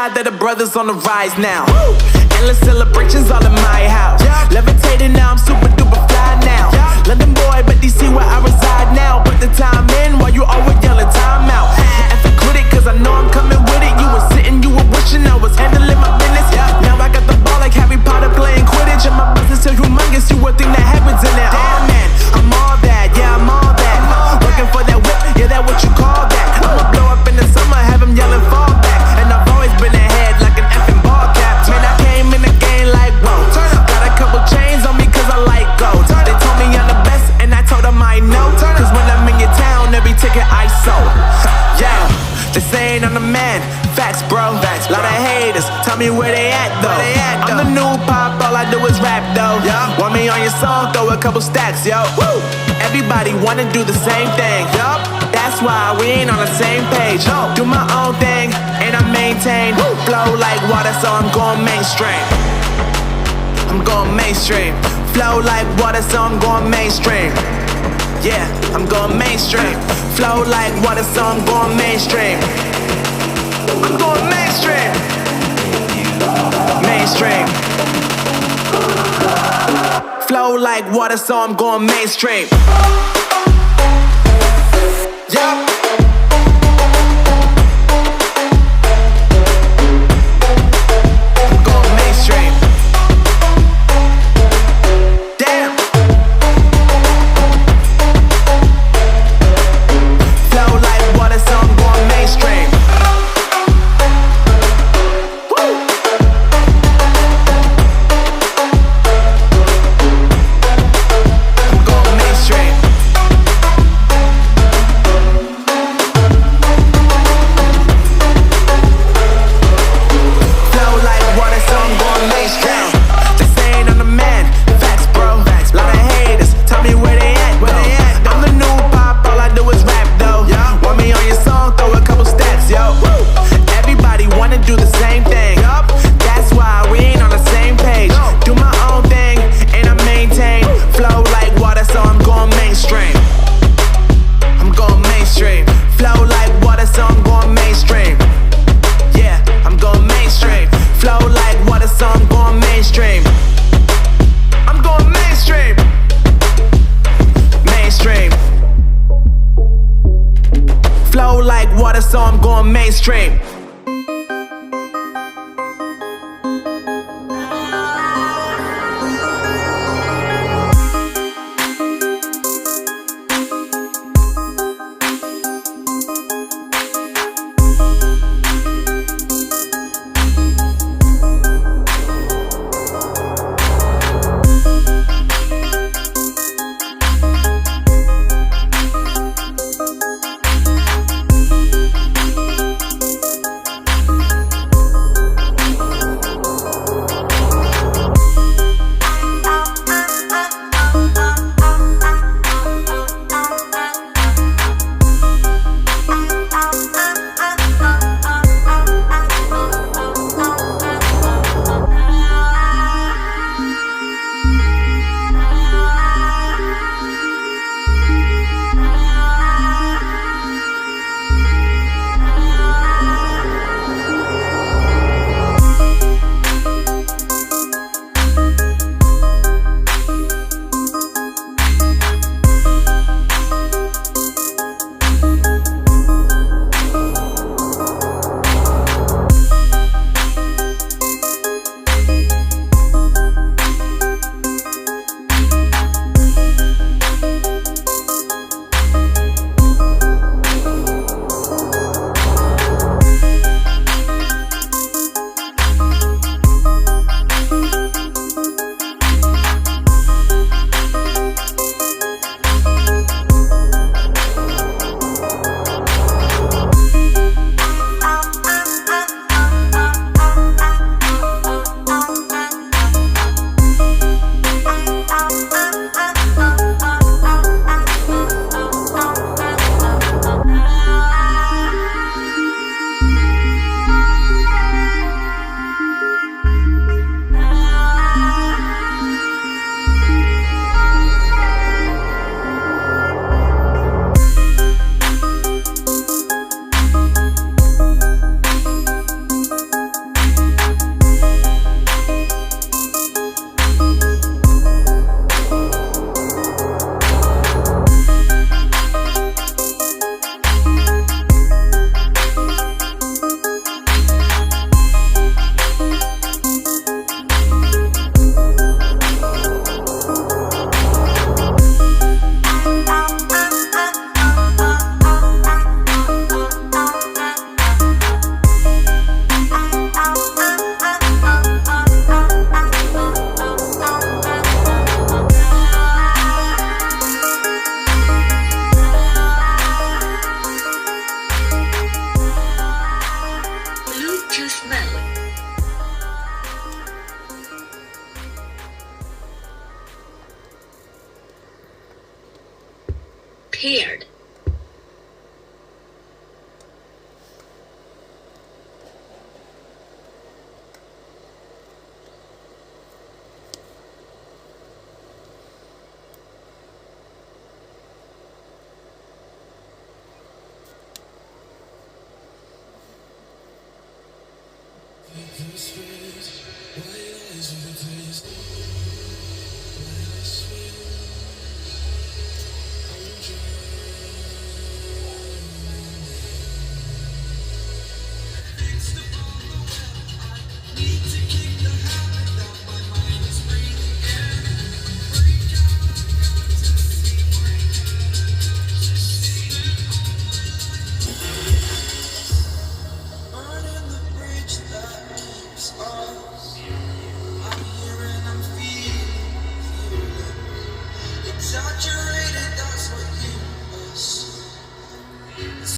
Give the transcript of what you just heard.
God that the brothers on the rise now. Endless celebrations all in my house. Levitating now, I'm super duper fly now. London boy, but DC where I reside now. Put the time in while you always yelling time out. And for quit it, cause I know I'm coming with it. You were sitting, you were wishing I was handling my business. Now I got the ball like Harry Potter playing Quidditch. And my business is humongous, you would think that happens in it. Damn man, I'm all that, yeah I'm all that. Working for that whip, yeah that what you call that. I'ma blow up in the summer, have him yelling fall back. And I've always been ahead like an effing ball cap. Man, I came in the game like whoa. Got a couple chains on me cause I like gold. They told me I'm the best and I told them I know. Cause when I'm in your town, every ticket I sold. Yeah, they saying I'm the man. Facts, bro. Lot of haters, tell me where they at though. I'm the new pop, all I do is rap though. Want me on your song, throw a couple stacks, yo. Everybody wanna do the same thing. That's why we ain't on the same page. Do my own thing and I maintain. Flow like water, so I'm going mainstream. I'm going mainstream. Flow like water, so I'm going mainstream. Yeah, I'm going mainstream. Flow like water, so I'm going mainstream. I'm going mainstream. Mainstream. Flow like water, so I'm going mainstream. Yeah. I'm going mainstream. Damn. Flow like water, so I'm going mainstream. So I'm going mainstream. prepared. Need to kick